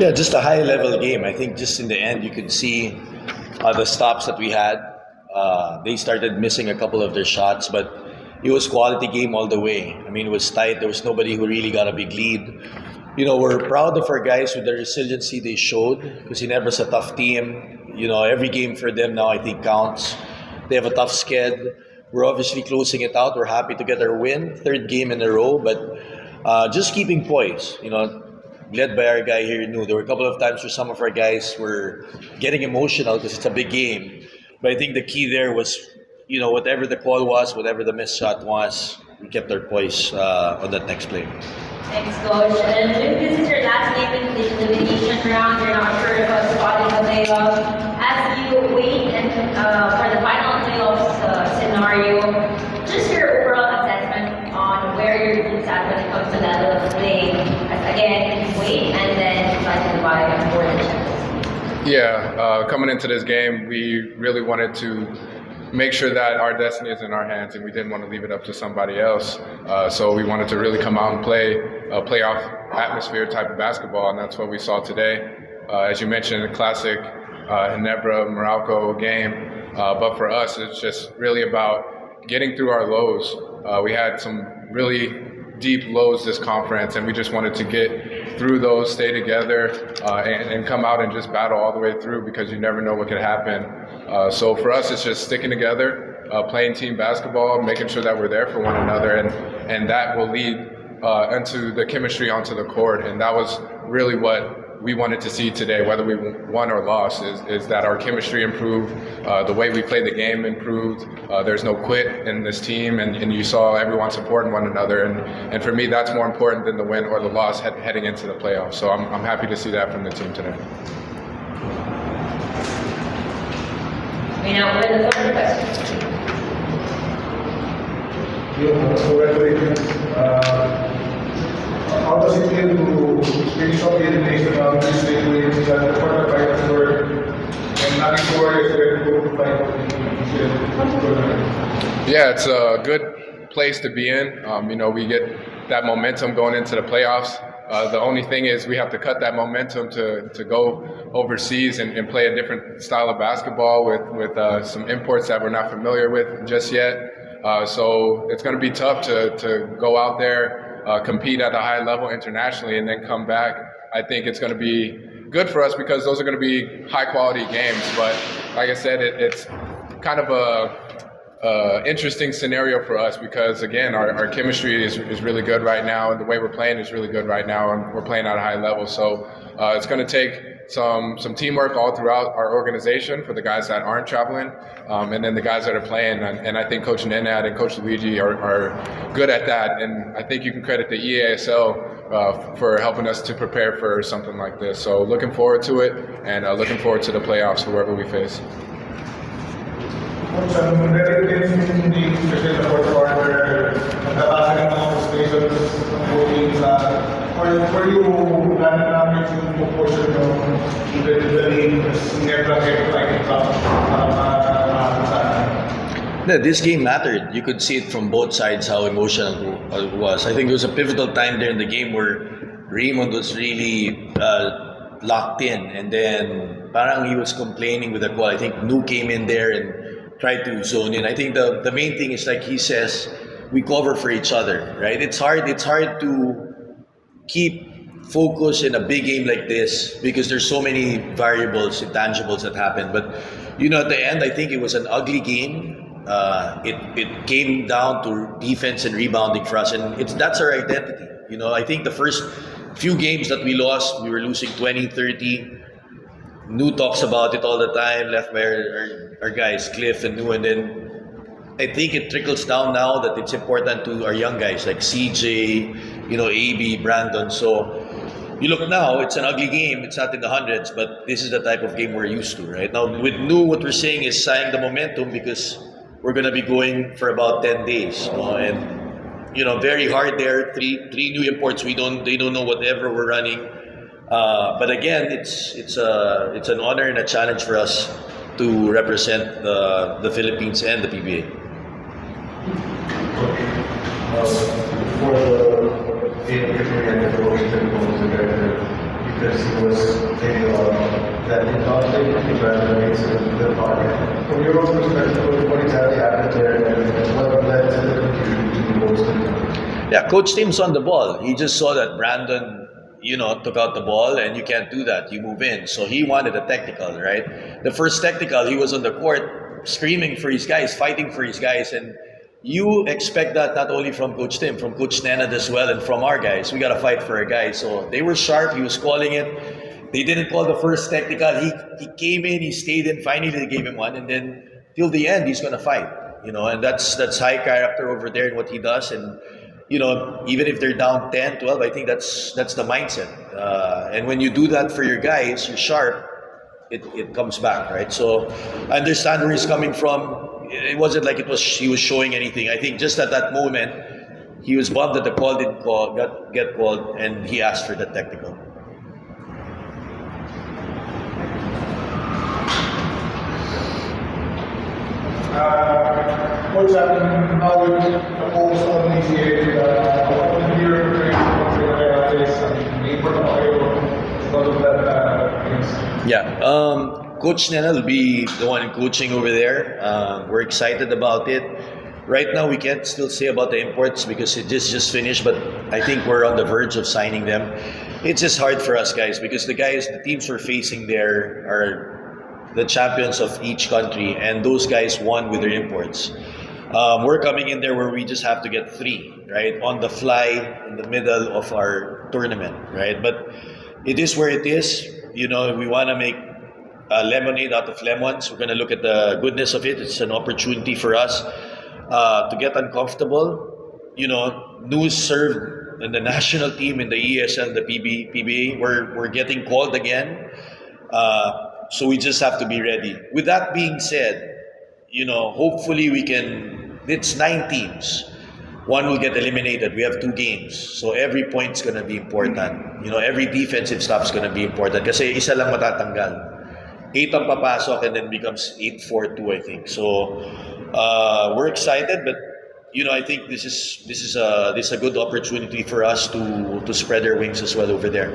Yeah, just a high-level game. I think just in the end, you could see the stops that we had. They started missing a couple of their shots, but it was quality game all the way. I mean, it was tight. There was nobody who really got a big lead. We're proud of our guys with the resiliency they showed because Ginebra's a tough team. Every game for them now I think counts. They have a tough sked. We're obviously closing it out. We're happy to get our win, third game in a row, but just keeping poise. Led by our guy here, there were a couple of times where some of our guys were getting emotional because it's a big game. But I think the key there was, whatever the call was, whatever the missed shot was, we kept our poise on that next play. Thanks, Coach. And if this is your last game in the elimination round, you're not sure about spotting the playoff. As you wait and for the final playoffs scenario, just your overall assessment on where your team's at when it comes to level of play. Again, wait and then try to divide for the Champions League. Yeah, coming into this game, we really wanted to make sure that our destiny is in our hands, and we didn't want to leave it up to somebody else. So we wanted to really come out and play a playoff atmosphere type of basketball, and that's what we saw today. As you mentioned, a classic Ginebra, Meralco game. But for us, it's just really about getting through our lows. We had some really deep lows this conference, and we just wanted to get through those, stay together, and come out and just battle all the way through because you never know what could happen. So for us, it's just sticking together, playing team basketball, making sure that we're there for one another, and that will lead into the chemistry onto the court. And that was really what we wanted to see today, whether we won or lost, is that our chemistry improved, the way we played the game improved. There's no quit in this team, and you saw everyone supporting one another. And for me, that's more important than the win or the loss heading into the playoffs. So I'm happy to see that from the team today. We now open the floor to questions. Congratulations. How does it feel to finish off the elimination of this league with the quarterfinals were and nothing more is going to go to fight for the Yeah, it's a good place to be in. We get that momentum going into the playoffs. The only thing is we have to cut that momentum to go overseas and play a different style of basketball with some imports that we're not familiar with just yet. So it's going to be tough to go out there, compete at a high level internationally, and then come back. I think it's going to be good for us because those are going to be high quality games. But like I said, it's kind of a interesting scenario for us because, again, our chemistry is really good right now, and the way we're playing is really good right now, and we're playing at a high level. So it's going to take some teamwork all throughout our organization for the guys that aren't traveling, and then the guys that are playing. And I think Coach Nenad and Coach Luigi are good at that. And I think you can credit the EASL for helping us to prepare for something like this. So looking forward to it, and looking forward to the playoffs, whoever we face. Coach, very intense in the especially the fourth quarter, nagkabasa ng mga frustrations ng voting for you, plano namin yung portion ng individually, Ginebra kept fighting back Yeah, this game mattered. You could see it from both sides how emotional it was. I think there was a pivotal time there in the game where Raymond was really locked in, and then parang he was complaining with the call. I think Nu came in there and tried to zone in. I think the main thing is, like he says, we cover for each other, right? It's hard to keep focus in a big game like this because there's so many variables, intangibles that happen. But at the end, I think it was an ugly game. It came down to defense and rebounding for us, and that's our identity. I think the first few games that we lost, we were losing 20-30. Nu talks about it all the time, left by our guys, Cliff and Nu, and then I think it trickles down now that it's important to our young guys like CJ, AB, Brandon. So you look now, it's an ugly game. It's not in the hundreds, but this is the type of game we're used to, right? Now with Nu, what we're saying is sign the momentum because we're going to be going for about 10 days, and very hard there. Three new imports. They don't know whatever we're running. But again, it's an honor and a challenge for us to represent the Philippines and the PBA. For the game, because he was that did not take evaluates the target. From your own perspective, what exactly happened there and what led to the confusion to the Postgame? Yeah, Coach Tim's on the ball. He just saw that Brandon, took out the ball, and you can't do that. You move in. So he wanted a technical, right? The first technical, he was on the court screaming for his guys, fighting for his guys, and you expect that not only from Coach Tim, from Coach Nenad as well, and from our guys. We got to fight for our guys. So they were sharp. He was calling it. They didn't call the first technical. He came in, he stayed in. Finally, they gave him one, and then till the end, he's going to fight. And that's high character over there in what he does. And even if they're down 10, 12, I think that's the mindset. And when you do that for your guys, you're sharp. It comes back, right? So I understand where he's coming from. It wasn't like he was showing anything. I think just at that moment, he was bummed that the call didn't get called, and he asked for the technical. Coach, now with the post on the year Coach Nenad will be the one coaching over there. We're excited about it. Right now, we can't still say about the imports because it just finished, but I think we're on the verge of signing them. It's just hard for us, guys, because the teams we're facing there are the champions of each country, and those guys won with their imports. We're coming in there where we just have to get 3, right, on the fly in the middle of our tournament, right? But it is where it is. We want to make lemonade out of lemons. We're going to look at the goodness of it. It's an opportunity for us to get uncomfortable. News served in the national team, in the ESL, the PBA. We're getting called again. So we just have to be ready. With that being said, hopefully we can. It's 9 teams. One will get eliminated. We have 2 games. So every point's going to be important. Every defensive stop's going to be important. Kasi isa lang matatanggal. 8 ang papasok and then becomes 8-4-2, I think. So we're excited, but I think this is a good opportunity for us to spread our wings as well over there.